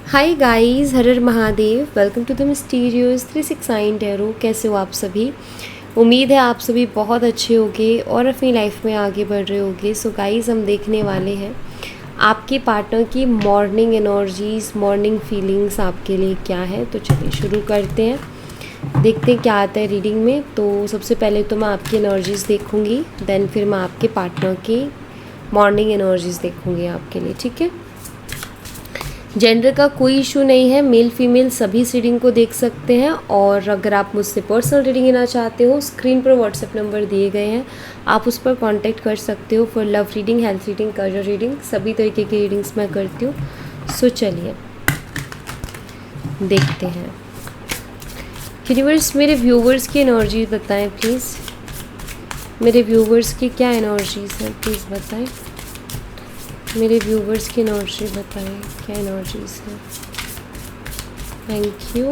हाय guys, हर हर Mahadev. Welcome to the mysterious 369 tarot. कैसे हो आप सभी? उम्मीद है आप सभी बहुत अच्छे होंगे और अपनी लाइफ में आगे बढ़ रहे होंगे। सो गाइस, हम देखने वाले हैं आपके पार्टनर की मॉर्निंग एनर्जीज, मॉर्निंग फीलिंग्स आपके लिए क्या है। तो चलिए शुरू करते हैं, देखते हैं क्या आता है रीडिंग में। तो सबसे पहले तो मैं आपकी एनर्जीज देखूंगी, देन फिर मैं आपके पार्टनर की मॉर्निंग एनर्जीज देखूंगी आपके लिए, ठीक है। जेंडर का कोई इशू नहीं है, मेल फीमेल सभी इस रीडिंग को देख सकते हैं। और अगर आप मुझसे पर्सनल रीडिंग लेना चाहते हो, स्क्रीन पर व्हाट्सएप नंबर दिए गए हैं, आप उस पर कांटेक्ट कर सकते हो for love reading, health reading, career reading, सभी तरीके की रीडिंग्स मैं करती हूँ। सो चलिए देखते हैं। यूनिवर्स मेरे व्यूवर्स की एनर्जी बताएं प्लीज़। मेरे व्यूवर्स की क्या एनर्जीज हैं प्लीज़ बताएं। मेरे व्यूवर्स की एनर्जी बताएं, क्या एनर्जीज है। Thank you.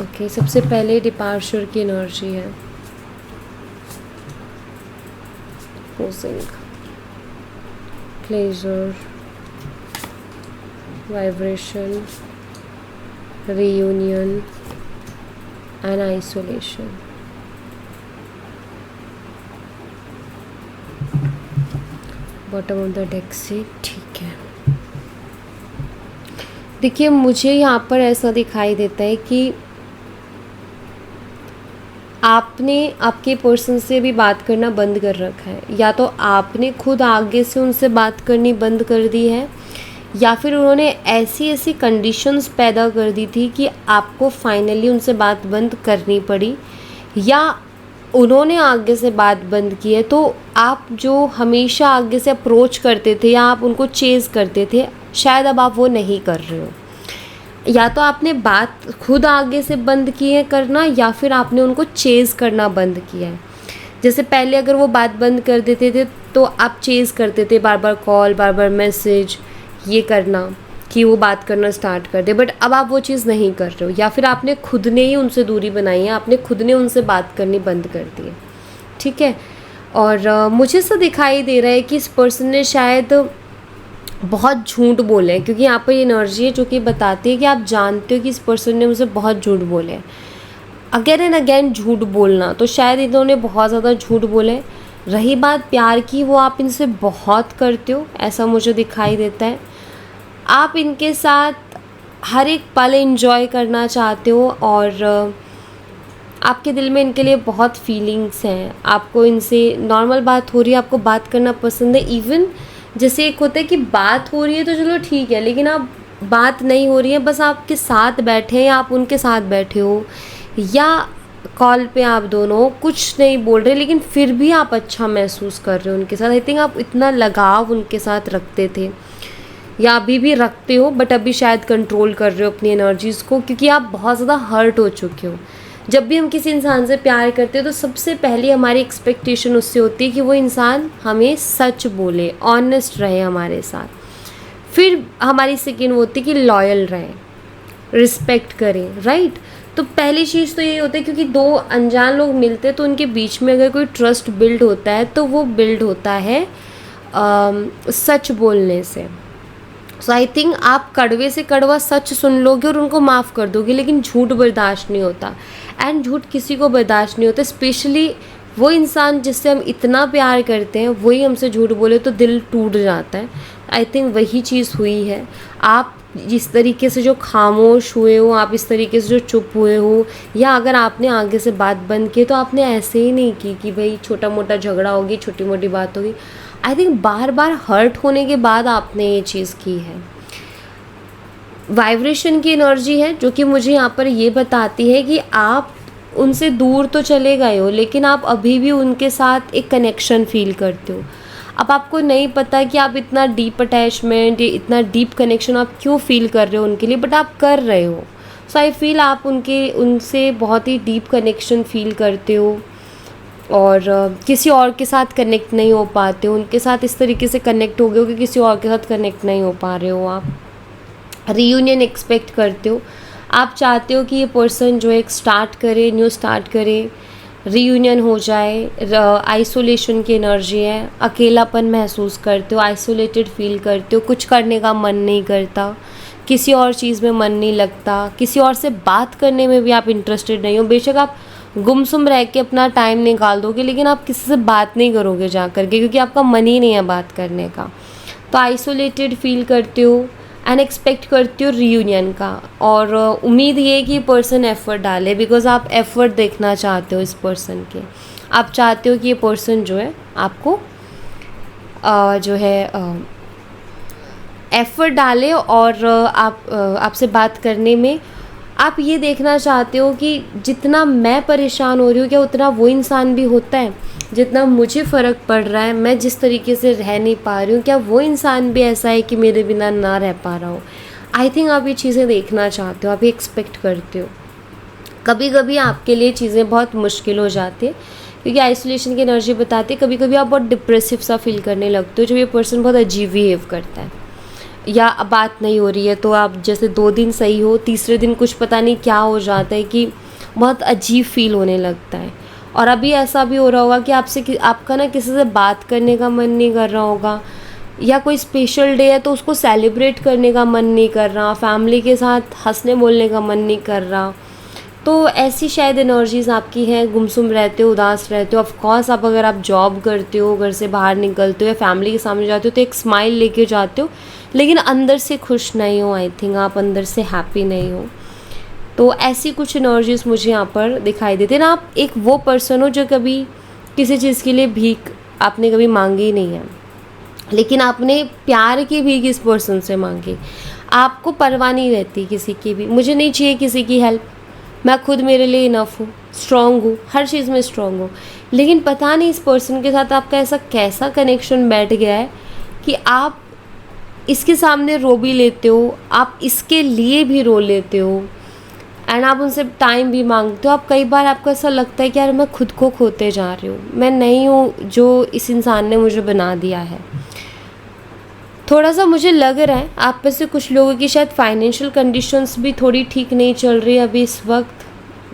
ओके, सबसे पहले डिपार्चर की एनर्जी है। Closing, pleasure, vibration, reunion and isolation। Bottom of the deck से, ठीक है। देखिए, मुझे यहाँ पर ऐसा दिखाई देता है कि आपने आपके पर्सन से भी बात करना बंद कर रखा है, या तो आपने खुद आगे से उनसे बात करनी बंद कर दी है, या फिर उन्होंने ऐसी ऐसी कंडीशंस पैदा कर दी थी कि आपको फाइनली उनसे बात बंद करनी पड़ी, या उन्होंने आगे से बात बंद की है। तो आप जो हमेशा आगे से अप्रोच करते थे या आप उनको चेज़ करते थे, शायद अब आप वो नहीं कर रहे हो। या तो आपने बात खुद आगे से बंद की है करना, या फिर आपने उनको चेज़ करना बंद किया है। जैसे पहले अगर वो बात बंद कर देते थे तो आप चेज़ करते थे, बार बार कॉल, बार बार मैसेज, ये करना कि वो बात करना स्टार्ट कर दे। बट अब आप वो चीज़ नहीं कर रहे हो, या फिर आपने खुद ने ही उनसे दूरी बनाई है, आपने खुद ने उनसे बात करनी बंद कर दी है, ठीक है। और मुझे ऐसा दिखाई दे रहा है कि इस पर्सन ने शायद बहुत झूठ बोले हैं, क्योंकि यहाँ पर ये एनर्जी है जो कि बताती है कि आप जानते हो कि इस पर्सन ने मुझे बहुत झूठ बोले हैं। अगेन एंड अगेन झूठ बोलना, तो शायद इन्होंने बहुत ज़्यादा झूठ बोले। रही बात प्यार की, वो आप इनसे बहुत करते हो, ऐसा मुझे दिखाई देता है। आप इनके साथ हर एक पल एंजॉय करना चाहते हो, और आपके दिल में इनके लिए बहुत फीलिंग्स हैं। आपको इनसे नॉर्मल बात हो रही है, आपको बात करना पसंद है। इवन जैसे एक होता है कि बात हो रही है तो चलो ठीक है, लेकिन आप बात नहीं हो रही है, बस आपके साथ बैठे हैं या आप उनके साथ बैठे हो, या कॉल पे आप दोनों कुछ नहीं बोल रहे, लेकिन फिर भी आप अच्छा महसूस कर रहे हो उनके साथ। आई थिंक आप इतना लगाव उनके साथ रखते थे, या अभी भी रखते हो, बट अभी शायद कंट्रोल कर रहे हो अपनी एनर्जीज़ को, क्योंकि आप बहुत ज़्यादा हर्ट हो चुके हो। जब भी हम किसी इंसान से प्यार करते हैं तो सबसे पहले हमारी एक्सपेक्टेशन उससे होती है कि वो इंसान हमें सच बोले, ऑनेस्ट रहे हमारे साथ। फिर हमारी सेकेंड होती है कि लॉयल रहें, रिस्पेक्ट करें, राइट। तो पहली चीज़ तो ये होता है, क्योंकि दो अनजान लोग मिलते हैं तो उनके बीच में अगर कोई ट्रस्ट बिल्ड होता है तो वो बिल्ड होता है सच बोलने से। सो आई थिंक आप कड़वे से कड़वा सच सुन लोगे और उनको माफ़ कर दोगे, लेकिन झूठ बर्दाश्त नहीं होता। एंड झूठ किसी को बर्दाश्त नहीं होता, स्पेशली वो इंसान जिससे हम इतना प्यार करते हैं वही हमसे झूठ बोले तो दिल टूट जाता है। आई थिंक वही चीज़ हुई है। आप जिस तरीके से जो खामोश हुए हो, आप इस तरीके से जो चुप हुए हो, या अगर आपने आगे से बात बंद की तो आपने ऐसे ही नहीं की कि भाई छोटा मोटा झगड़ा होगी, छोटी मोटी बात होगी। I think bar bar hurt होने के बाद आपने ये चीज़ की है। वाइब्रेशन की एनर्जी है जो कि मुझे यहाँ पर ये बताती है कि आप उनसे दूर तो चले गए हो, लेकिन आप अभी भी उनके साथ एक कनेक्शन फील करते हो। अब आपको नहीं पता कि आप इतना डीप अटैचमेंट, इतना डीप कनेक्शन आप क्यों फील कर रहे हो उनके लिए, बट आप कर रहे हो। सो आई फील आप उनसे बहुत ही डीप कनेक्शन फील करते हो, और किसी और के साथ कनेक्ट नहीं हो पाते हो। उनके साथ इस तरीके से कनेक्ट हो गए हो कि किसी और के साथ कनेक्ट नहीं हो पा रहे हो। आप रीयूनियन एक्सपेक्ट करते हो, आप चाहते हो कि ये पर्सन जो है एक स्टार्ट करे, न्यू स्टार्ट करे, रीयूनियन हो जाए। आइसोलेशन की एनर्जी है, अकेलापन महसूस करते हो, आइसोलेटेड फील करते हो, कुछ करने का मन नहीं करता, किसी और चीज़ में मन नहीं लगता, किसी और से बात करने में भी आप इंटरेस्टेड नहीं हो। बेशक आप गुमसुम रह के अपना टाइम निकाल दोगे, लेकिन आप किसी से बात नहीं करोगे जा कर के, क्योंकि आपका मन ही नहीं है बात करने का। तो आइसोलेटेड फील करते हो एंड एक्सपेक्ट करते हो रीयूनियन का, और उम्मीद ये है कि पर्सन एफर्ट डाले, बिकॉज आप एफर्ट देखना चाहते हो इस पर्सन के। आप चाहते हो कि ये पर्सन जो है आपको जो है एफर्ट डाले, और आपसे बात करने में आप ये देखना चाहते हो कि जितना मैं परेशान हो रही हूँ क्या उतना वो इंसान भी होता है, जितना मुझे फ़र्क पड़ रहा है, मैं जिस तरीके से रह नहीं पा रही हूँ क्या वो इंसान भी ऐसा है कि मेरे बिना ना रह पा रहा हो। आई थिंक आप ये चीज़ें देखना चाहते हो, आप ये एक्सपेक्ट करते हो। कभी कभी आपके लिए चीज़ें बहुत मुश्किल हो जाती है, क्योंकि आइसोलेशन की एनर्जी बताती है कभी कभी आप बहुत डिप्रेसिव सा फील करने लगते हो, जब ये पर्सन बहुत अजीब बिहेव करता है या बात नहीं हो रही है तो आप जैसे 2 दिन सही हो, तीसरे दिन कुछ पता नहीं क्या हो जाता है कि बहुत अजीब फील होने लगता है। और अभी ऐसा भी हो रहा होगा कि आपका ना किसी से बात करने का मन नहीं कर रहा होगा, या कोई स्पेशल डे है तो उसको सेलिब्रेट करने का मन नहीं कर रहा, फैमिली के साथ हंसने बोलने का मन नहीं कर रहा। तो ऐसी शायद एनर्जीज़ आपकी हैं, गुमसुम रहते हो, उदास रहते हो। ऑफ कोर्स अगर आप जॉब करते हो, घर से बाहर निकलते हो या फैमिली के सामने जाते हो तो एक स्माइल लेके जाते हो, लेकिन अंदर से खुश नहीं हो। आई थिंक आप अंदर से हैप्पी नहीं हो। तो ऐसी कुछ एनर्जीज़ मुझे यहाँ पर दिखाई देते हैं ना। आप एक वो पर्सन हो जो कभी किसी चीज़ के लिए भीख आपने कभी मांगी नहीं है, लेकिन आपने प्यार की भीख इस पर्सन से मांगी। आपको परवाह नहीं रहती किसी की भी, मुझे नहीं चाहिए किसी की हेल्प, मैं खुद मेरे लिए इनफ हूँ, स्ट्रॉन्ग हूँ, हर चीज़ में स्ट्रॉन्ग हूँ। लेकिन पता नहीं इस पर्सन के साथ आपका ऐसा कैसा कनेक्शन बैठ गया है कि आप इसके सामने रो भी लेते हो, आप इसके लिए भी रो लेते हो, एंड आप उनसे टाइम भी मांगते हो। आप कई बार आपको ऐसा लगता है कि यार मैं खुद को खोते जा रही हूँ, मैं नहीं हूँ जो इस इंसान ने मुझे बना दिया है। थोड़ा सा मुझे लग रहा है आप में से कुछ लोगों की शायद फाइनेंशियल कंडीशंस भी थोड़ी ठीक नहीं चल रही है अभी इस वक्त।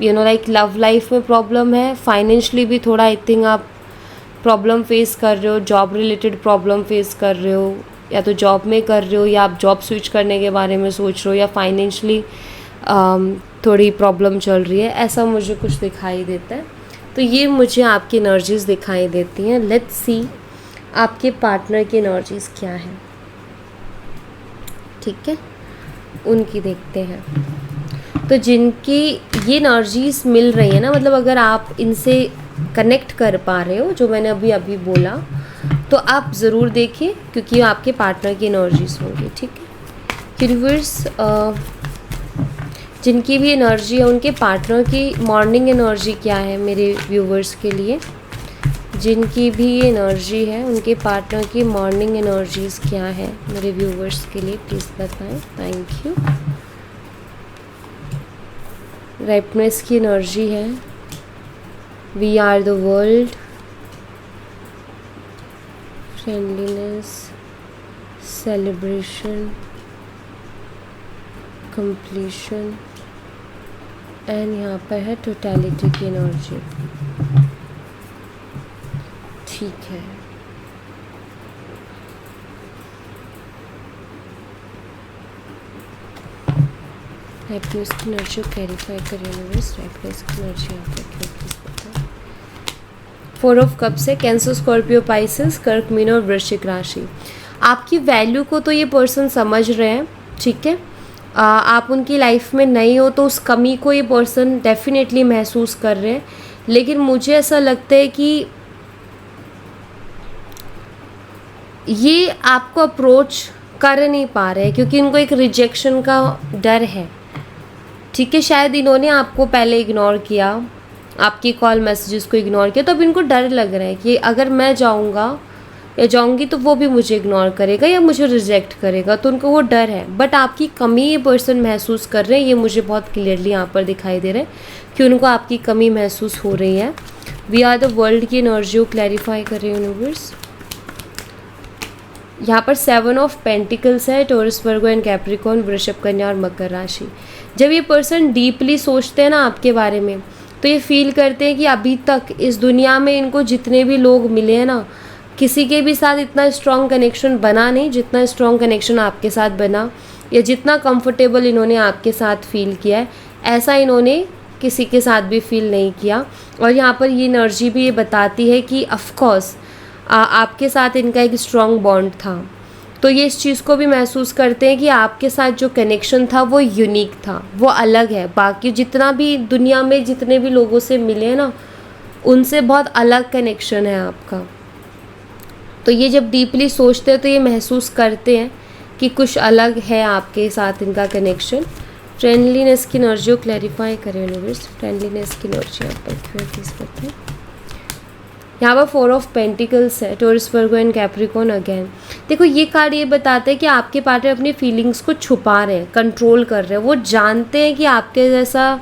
लाइक लव लाइफ में प्रॉब्लम है, फाइनेंशियली भी थोड़ा आई थिंक आप प्रॉब्लम फेस कर रहे हो, जॉब रिलेटेड प्रॉब्लम फेस कर रहे हो, या तो जॉब में कर रहे हो या आप जॉब स्विच करने के बारे में सोच रहे हो, या फाइनेंशियली थोड़ी प्रॉब्लम चल रही है, ऐसा मुझे कुछ दिखाई देता है। तो ये मुझे आपकी एनर्जीज़ दिखाई देती हैं। लेट्स सी आपके पार्टनर की एनर्जीज़ क्या हैं, ठीक है, उनकी देखते हैं। तो जिनकी ये एनर्जीज़ मिल रही है ना, मतलब अगर आप इनसे कनेक्ट कर पा रहे हो जो मैंने अभी अभी बोला, तो आप ज़रूर देखिए, क्योंकि आपके पार्टनर की एनर्जीज़ होंगी, ठीक है। यूनिवर्स जिनकी भी एनर्जी है उनके पार्टनर की मॉर्निंग एनर्जी क्या है मेरे व्यूवर्स के लिए, जिनकी भी एनर्जी है उनके पार्टनर की मॉर्निंग एनर्जीज़ क्या है मेरे व्यूवर्स के लिए, प्लीज़ बताएं। Thank you. राइटनेस की एनर्जी है, we are the world, friendliness, celebration, completion, and यहाँ पर है टोटलिटी की एनर्जी, ठीक है। हैप्पीनेस की एनर्जी को क्लैरिफाई कर यूनिवर्स, हैप्पीनेस की एनर्जी यहाँ पर क्यों प्लीज़ बताओ। 4 ऑफ कप्स है, कैंसर, स्कॉर्पियो, पाइसेस, कर्क, मीन और वृश्चिक राशि। आपकी वैल्यू को तो ये पर्सन समझ रहे हैं, ठीक है। आप उनकी लाइफ में नहीं हो तो उस कमी को ये पर्सन डेफिनेटली महसूस कर रहे हैं, लेकिन मुझे ऐसा लगता है कि ये आपको अप्रोच कर नहीं पा रहे हैं क्योंकि इनको एक रिजेक्शन का डर है, ठीक है। शायद इन्होंने आपको पहले इग्नोर किया, आपकी कॉल मैसेजेस को इग्नोर किया, तो अब इनको डर लग रहा है कि अगर मैं जाऊंगा या जाऊंगी तो वो भी मुझे इग्नोर करेगा या मुझे रिजेक्ट करेगा, तो उनको वो डर है। बट आपकी कमी ये पर्सन महसूस कर रहे हैं, ये मुझे बहुत क्लियरली यहाँ पर दिखाई दे रहा है कि उनको आपकी कमी महसूस हो रही है। वी आर द वर्ल्ड की एनर्जी को क्लैरिफाई कर रहे हैं यूनिवर्स। यहाँ पर 7 ऑफ पेंटिकल्स है, टॉरस, वर्गो एंड कैप्रिकॉर्न, वृषभ, कन्या और मकर राशि। जब ये पर्सन डीपली सोचते हैं ना आपके बारे में, तो ये फील करते हैं कि अभी तक इस दुनिया में इनको जितने भी लोग मिले हैं ना, किसी के भी साथ इतना स्ट्रॉन्ग कनेक्शन बना नहीं जितना स्ट्रॉन्ग कनेक्शन आपके साथ बना, या जितना कंफर्टेबल इन्होंने आपके साथ फील किया है ऐसा इन्होंने किसी के साथ भी फील नहीं किया। और यहाँ पर ये एनर्जी भी ये बताती है कि ऑफकोर्स आपके साथ इनका एक स्ट्रॉन्ग बॉन्ड था, तो ये इस चीज़ को भी महसूस करते हैं कि आपके साथ जो कनेक्शन था वो यूनिक था, वो अलग है, बाकी जितना भी दुनिया में जितने भी लोगों से मिले हैं ना उनसे बहुत अलग कनेक्शन है आपका। तो ये जब डीपली सोचते हैं तो ये महसूस करते हैं कि कुछ अलग है आपके साथ इनका कनेक्शन। फ्रेंडलीनेस की एनर्जी को क्लैरिफाई करें यूनिवर्स, फ्रेंडलीनेस की एनर्जी यहाँ पर क्यों चीज़ करते हैं। यहाँ पर 4 ऑफ पेंटिकल्स है, Taurus Virgo and Capricorn again. देखो ये कार्ड ये बताते हैं कि आपके पार्टनर अपनी फीलिंग्स को छुपा रहे हैं, कंट्रोल कर रहे हैं। वो जानते हैं कि आपके जैसा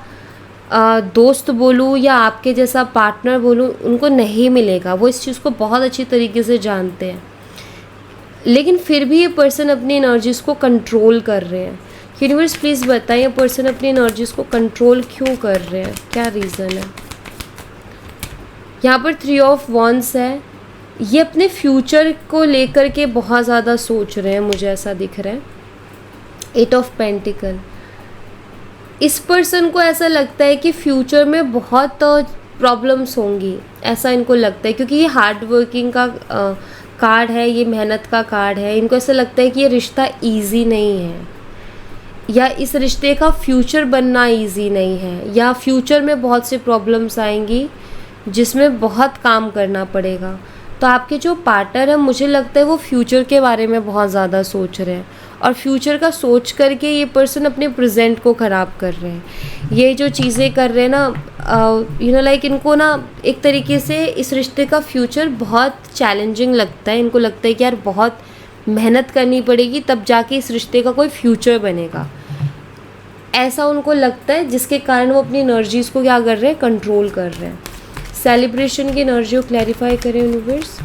दोस्त बोलूँ या आपके जैसा पार्टनर बोलूँ उनको नहीं मिलेगा, वो इस चीज़ को बहुत अच्छी तरीके से जानते हैं, लेकिन फिर भी ये पर्सन अपनी एनर्जीज़ को कंट्रोल कर रहे हैं। यूनिवर्स प्लीज़ बताएं ये पर्सन अपनी एनर्जीज़ को कंट्रोल क्यों कर रहे हैं, क्या रीज़न है। यहाँ पर 3 ऑफ वॉन्ड्स है, ये अपने फ्यूचर को लेकर के बहुत ज़्यादा सोच रहे हैं, मुझे ऐसा दिख रहा है। 8 ऑफ पेंटिकल, इस पर्सन को ऐसा लगता है कि फ्यूचर में बहुत प्रॉब्लम्स होंगी, ऐसा इनको लगता है, क्योंकि ये हार्ड वर्किंग का कार्ड है, ये मेहनत का कार्ड है। इनको ऐसा लगता है कि ये रिश्ता इजी नहीं है, या इस रिश्ते का फ्यूचर बनना इजी नहीं है, या फ्यूचर में बहुत से प्रॉब्लम्स आएंगी जिसमें बहुत काम करना पड़ेगा। तो आपके जो पार्टनर है मुझे लगता है वो फ्यूचर के बारे में बहुत ज़्यादा सोच रहे हैं, और फ्यूचर का सोच करके ये पर्सन अपने प्रेजेंट को ख़राब कर रहे हैं। ये जो चीज़ें कर रहे हैं ना लाइक इनको ना एक तरीके से इस रिश्ते का फ्यूचर बहुत चैलेंजिंग लगता है। इनको लगता है कि यार बहुत मेहनत करनी पड़ेगी तब जाके इस रिश्ते का कोई फ्यूचर बनेगा, ऐसा उनको लगता है, जिसके कारण वो अपनी एनर्जीज़ को क्या कर रहे हैं, कंट्रोल कर रहे हैं। सेलिब्रेशन की एनर्जी को क्लैरिफाई करें यूनिवर्स।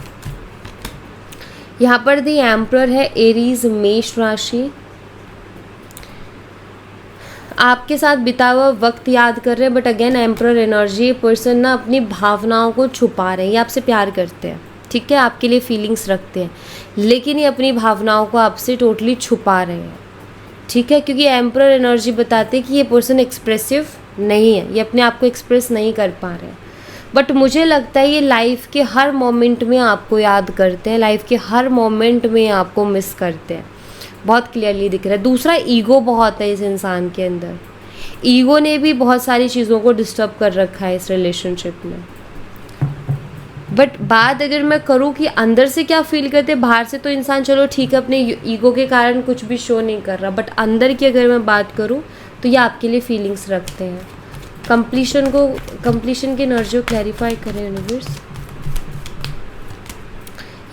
यहाँ पर दी एम्परर है, एरीज मेष राशि। आपके साथ बिता हुआ वक्त याद कर रहे हैं, but again emperor energy, person ना अपनी भावनाओं को छुपा रहे हैं। ये आपसे प्यार करते हैं, ठीक है, आपके लिए फीलिंग्स रखते हैं, लेकिन ये अपनी भावनाओं को आपसे टोटली छुपा रहे हैं, ठीक है, क्योंकि एम्परर एनर्जी बताते हैं कि ये पर्सन एक्सप्रेसिव नहीं है, ये अपने आप को एक्सप्रेस नहीं कर पा रहे हैं। बट मुझे लगता है ये लाइफ के हर मोमेंट में आपको याद करते हैं, लाइफ के हर मोमेंट में आपको मिस करते हैं, बहुत क्लियरली दिख रहा है। दूसरा, ईगो बहुत है इस इंसान के अंदर, ईगो ने भी बहुत सारी चीज़ों को डिस्टर्ब कर रखा है इस रिलेशनशिप में। बट बात अगर मैं करूँ कि अंदर से क्या फील करते, बाहर से तो इंसान चलो ठीक है अपने ईगो के कारण कुछ भी शो नहीं कर रहा, बट अंदर की अगर मैं बात करूँ तो ये आपके लिए फीलिंग्स रखते हैं। कंप्लीशन की एनर्जी को क्लैरिफाई करें यूनिवर्स।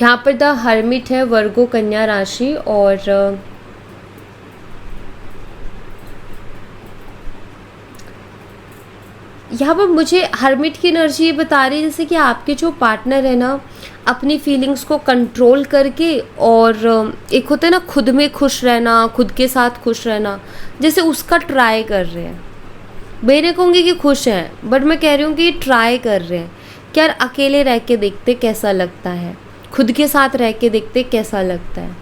यहाँ पर द हर्मिट है, वर्गो कन्या राशि, और यहाँ पर मुझे हर्मिट की एनर्जी ये बता रही है जैसे कि आपके जो पार्टनर है ना अपनी फीलिंग्स को कंट्रोल करके, और एक होता है ना खुद में खुश रहना, खुद के साथ खुश रहना, जैसे उसका ट्राई कर रहे हैं। मैं नहीं कहूँगी कि खुश हैं, बट मैं कह रही हूँ कि ट्राई कर रहे हैं कि यार अकेले रह के देखते कैसा लगता है, खुद के साथ रह के देखते कैसा लगता है।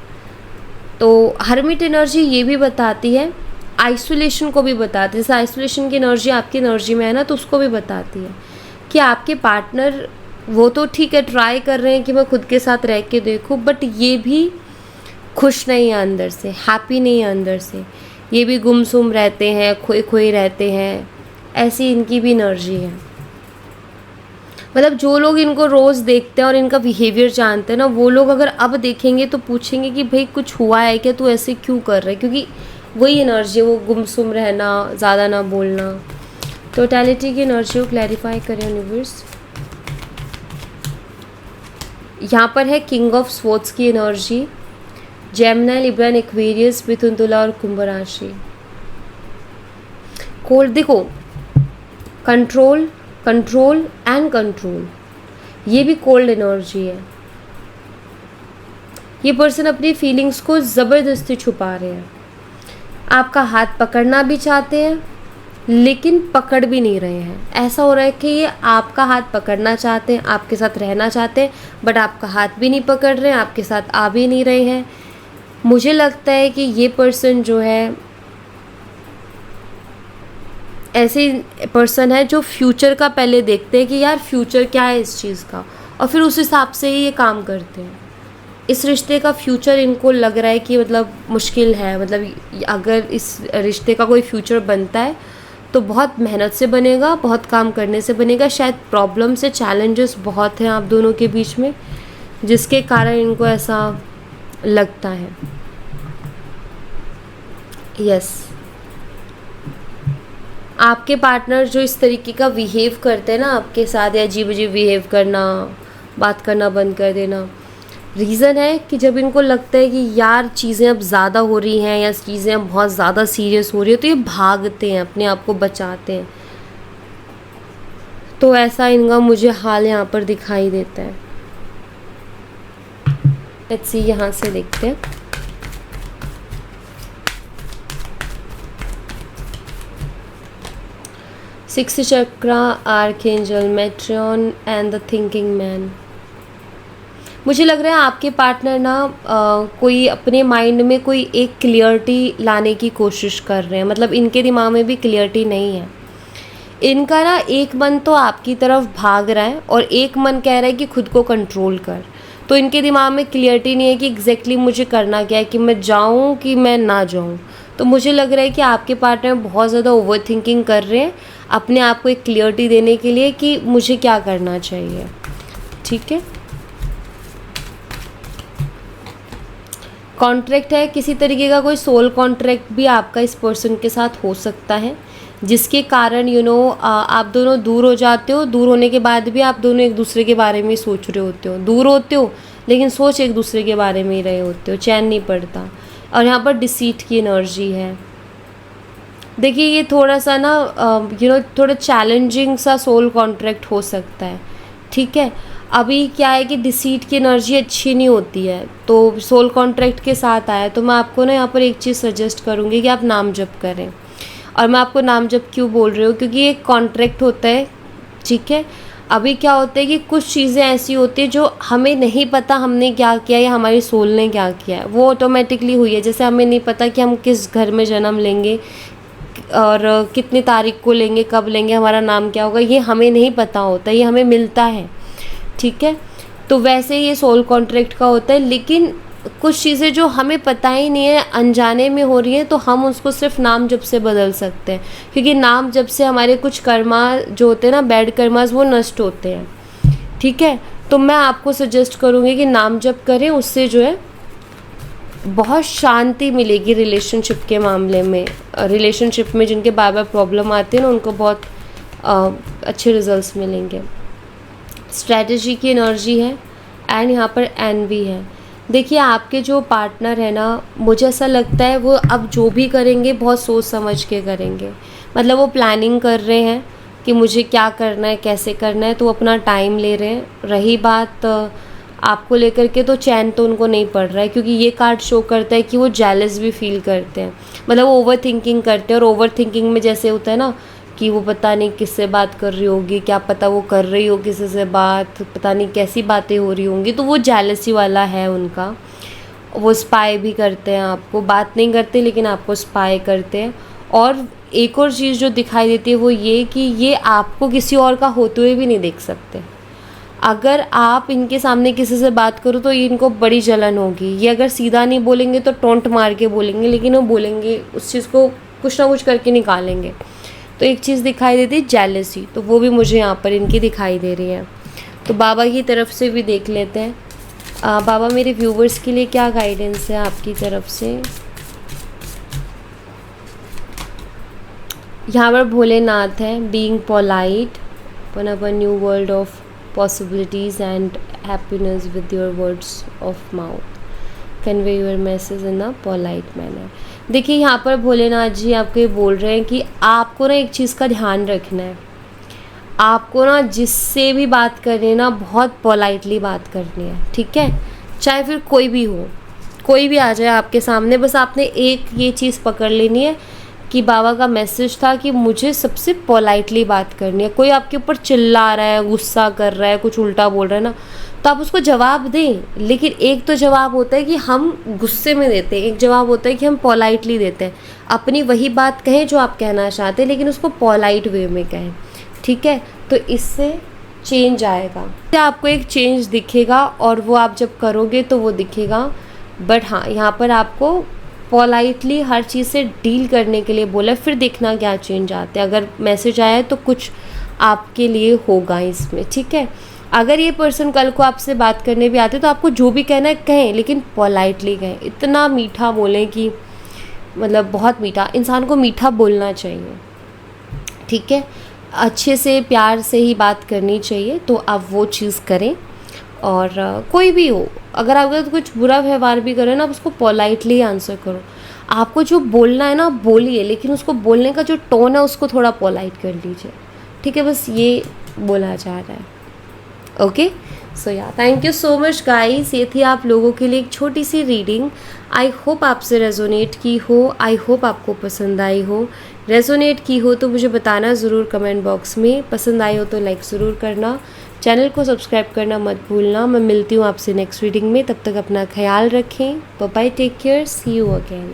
तो हर्मिट एनर्जी ये भी बताती है, आइसोलेशन को भी बताती है, जैसे आइसोलेशन की एनर्जी आपकी एनर्जी में है ना, तो उसको भी बताती है कि आपके पार्टनर वो तो ठीक है ट्राई कर रहे हैं कि मैं खुद के साथ रह के देखूँ, बट ये भी खुश नहीं है अंदर से, हैप्पी नहीं है अंदर से, ये भी गुमसुम रहते हैं, खोए खोए रहते हैं, ऐसी इनकी भी एनर्जी है। मतलब जो लोग इनको रोज़ देखते हैं और इनका बिहेवियर जानते हैं ना, वो लोग अगर अब देखेंगे तो पूछेंगे कि भाई कुछ हुआ है क्या, तू ऐसे क्यों कर रहा है, क्योंकि वही एनर्जी है, वो गुमसुम रहना, ज़्यादा ना बोलना। टोटलिटी की एनर्जी को क्लैरिफाई करें यूनिवर्स। यहाँ पर है किंग ऑफ स्वॉर्ड्स की एनर्जी, जेमिनी, लिब्रा, एक्वेरियस, मिथुन, तुला और कुंभ राशि। कोल्ड, देखो कंट्रोल कंट्रोल एंड कंट्रोल, ये भी कोल्ड एनर्जी है। ये पर्सन अपनी फीलिंग्स को ज़बरदस्ती छुपा रहे हैं, आपका हाथ पकड़ना भी चाहते हैं लेकिन पकड़ भी नहीं रहे हैं। ऐसा हो रहा है कि ये आपका हाथ पकड़ना चाहते हैं, आपके साथ रहना चाहते हैं, बट आपका हाथ भी नहीं पकड़ रहे हैं, आपके साथ आ भी नहीं रहे हैं। मुझे लगता है कि ये पर्सन जो है ऐसे पर्सन है जो फ्यूचर का पहले देखते हैं कि यार फ्यूचर क्या है इस चीज़ का, और फिर उस हिसाब से ही ये काम करते हैं। इस रिश्ते का फ्यूचर इनको लग रहा है कि मतलब मुश्किल है, मतलब अगर इस रिश्ते का कोई फ्यूचर बनता है तो बहुत मेहनत से बनेगा, बहुत काम करने से बनेगा। शायद प्रॉब्लम से चैलेंजेस बहुत हैं आप दोनों के बीच में, जिसके कारण इनको ऐसा लगता है। यस, आपके पार्टनर जो इस तरीके का बिहेव करते हैं ना आपके साथ, या अजीब अजीब बिहेव करना, बात करना बंद कर देना, रीज़न है कि जब इनको लगता है कि यार चीज़ें अब ज़्यादा हो रही हैं या चीज़ें अब बहुत ज़्यादा सीरियस हो रही है, तो ये भागते हैं, अपने आप को बचाते हैं। तो ऐसा इनका मुझे हाल यहाँ पर दिखाई देता है। लेट्स सी, यहाँ से देखते हैं। Sixth chakra, archangel Metatron and the thinking man. मुझे लग रहा है आपके पार्टनर ना कोई अपने माइंड में कोई एक क्लियरिटी लाने की कोशिश कर रहे हैं। मतलब इनके दिमाग में भी क्लियरिटी नहीं है। इनका ना एक मन तो आपकी तरफ भाग रहा है और एक मन कह रहा है कि खुद को कंट्रोल कर। तो इनके दिमाग में क्लियरिटी नहीं है कि एग्जैक्टली मुझे करना क्या है, कि मैं जाऊँ कि मैं ना जाऊँ। तो मुझे लग रहा है कि आपके पार्टनर बहुत ज़्यादा ओवर थिंकिंग कर रहे हैं अपने आप को एक क्लियरिटी देने के लिए कि मुझे क्या करना चाहिए। ठीक है, कॉन्ट्रैक्ट है, किसी तरीके का कोई सोल कॉन्ट्रैक्ट भी आपका इस पर्सन के साथ हो सकता है, जिसके कारण आप दोनों दूर हो जाते हो। दूर होने के बाद भी आप दोनों एक दूसरे के बारे में सोच रहे होते हो। दूर होते हो लेकिन सोच एक दूसरे के बारे में ही रहे होते हो, चैन नहीं पड़ता। और यहाँ पर डिसीट की एनर्जी है। देखिए ये थोड़ा सा ना थोड़ा चैलेंजिंग सा सोल कॉन्ट्रैक्ट हो सकता है। ठीक है, अभी क्या है कि डिसीट की एनर्जी अच्छी नहीं होती है, तो सोल कॉन्ट्रैक्ट के साथ आया, तो मैं आपको ना यहाँ पर एक चीज़ सजेस्ट करूँगी कि आप नाम जप करें। और मैं आपको नाम जप क्यों बोल रही हूँ, क्योंकि एक कॉन्ट्रैक्ट होता है। ठीक है, अभी क्या होता है कि कुछ चीज़ें ऐसी होती है जो हमें नहीं पता हमने क्या किया या हमारी सोल ने क्या किया है, वो ऑटोमेटिकली हुई है। जैसे हमें नहीं पता कि हम किस घर में जन्म लेंगे और कितनी तारीख को लेंगे, कब लेंगे, हमारा नाम क्या होगा, ये हमें नहीं पता होता, ये हमें मिलता है। ठीक है, तो वैसे ये सोल कॉन्ट्रैक्ट का होता है। लेकिन कुछ चीज़ें जो हमें पता ही नहीं है, अनजाने में हो रही हैं, तो हम उसको सिर्फ नाम जप से बदल सकते हैं। क्योंकि नाम जप से हमारे कुछ कर्मा जो होते हैं ना, बैड कर्मास, वो नष्ट होते हैं। ठीक है, तो मैं आपको सजेस्ट करूँगी कि नाम जप करें, उससे जो है बहुत शांति मिलेगी रिलेशनशिप के मामले में। रिलेशनशिप में जिनके बार बार प्रॉब्लम आती है ना, उनको बहुत अच्छे रिजल्ट्स मिलेंगे। स्ट्रैटेजी की एनर्जी है एंड यहाँ पर एनवी है। देखिए आपके जो पार्टनर है ना, मुझे ऐसा लगता है वो अब जो भी करेंगे बहुत सोच समझ के करेंगे। मतलब वो प्लानिंग कर रहे हैं कि मुझे क्या करना है, कैसे करना है, तो वो अपना टाइम ले रहे हैं। रही बात आपको लेकर के, तो चैन तो उनको नहीं पड़ रहा है, क्योंकि ये कार्ड शो करता है कि वो जेलस भी फील करते हैं। मतलब वो ओवर थिंकिंग करते हैं, और ओवर थिंकिंग में जैसे होता है ना कि वो पता नहीं किससे बात कर रही होगी, क्या पता वो कर रही हो किसी से बात, पता नहीं कैसी बातें हो रही होंगी, तो वो जेलसी वाला है उनका। वो स्पाई भी करते हैं आपको, बात नहीं करते लेकिन आपको स्पाई करते हैं। और एक और चीज़ जो दिखाई देती है वो ये कि ये आपको किसी और का होते हुए भी नहीं देख सकते। अगर आप इनके सामने किसी से बात करो तो इनको बड़ी जलन होगी। ये अगर सीधा नहीं बोलेंगे तो टोंट मार के बोलेंगे, लेकिन वो बोलेंगे, उस चीज़ को कुछ ना कुछ करके निकालेंगे। तो एक चीज़ दिखाई देती है जेलसी, तो वो भी मुझे यहाँ पर इनकी दिखाई दे रही है। तो बाबा की तरफ से भी देख लेते हैं। बाबा मेरे व्यूवर्स के लिए क्या गाइडेंस है आपकी तरफ से। यहाँ पर भोलेनाथ है, being polite, open up a new world of possibilities and happiness with your words of mouth, convey your message in a polite manner। देखिए यहाँ पर भोलेनाथ जी आपको ये बोल रहे हैं कि आपको ना एक चीज़ का ध्यान रखना है। आपको ना जिससे भी बात करनी है ना, बहुत पोलाइटली बात करनी है। ठीक है, चाहे फिर कोई भी हो, कोई भी आ जाए आपके सामने, बस आपने एक ये चीज़ पकड़ लेनी है कि बाबा का मैसेज था कि मुझे सबसे पोलाइटली बात करनी है। कोई आपके ऊपर चिल्ला रहा है, गुस्सा कर रहा है, कुछ उल्टा बोल रहा है ना, तो आप उसको जवाब दें। लेकिन एक तो जवाब होता है कि हम गुस्से में देते हैं, एक जवाब होता है कि हम पोलाइटली देते हैं। अपनी वही बात कहें जो आप कहना चाहते हैं, लेकिन उसको पोलाइट वे में कहें, ठीक है। तो इससे चेंज आएगा, आपको एक चेंज दिखेगा, और वो आप जब करोगे तो वो दिखेगा। बट हाँ, यहाँ पर आपको पोलाइटली हर चीज़ से डील करने के लिए बोला, फिर देखना क्या चेंज आते हैं। अगर मैसेज आया है तो कुछ आपके लिए होगा इसमें, ठीक है। अगर ये पर्सन कल को आपसे बात करने भी आते तो आपको जो भी कहना है कहें, लेकिन पोलाइटली कहें। इतना मीठा बोलें कि मतलब बहुत मीठा, इंसान को मीठा बोलना चाहिए, ठीक है। अच्छे से प्यार से ही बात करनी चाहिए, तो आप वो चीज़ करें। और कोई भी हो, अगर आप कुछ बुरा व्यवहार भी करें ना, आप उसको पोलाइटली आंसर करो। आपको जो बोलना है ना बोलिए, लेकिन उसको बोलने का जो टोन है उसको थोड़ा पोलाइट कर लीजिए, ठीक है। बस ये बोला जा रहा है, ओके। सो या thank you so much guys, ये थी आप लोगों के लिए एक छोटी सी रीडिंग। आई होप आपसे रेजोनेट की हो, आई होप आपको पसंद आई हो। रेजोनेट की हो तो मुझे बताना ज़रूर कमेंट बॉक्स में, पसंद आई हो तो लाइक ज़रूर करना, चैनल को सब्सक्राइब करना मत भूलना। मैं मिलती हूँ आपसे नेक्स्ट रीडिंग में, तब तक अपना ख्याल रखें। Bye bye, take care, see you again.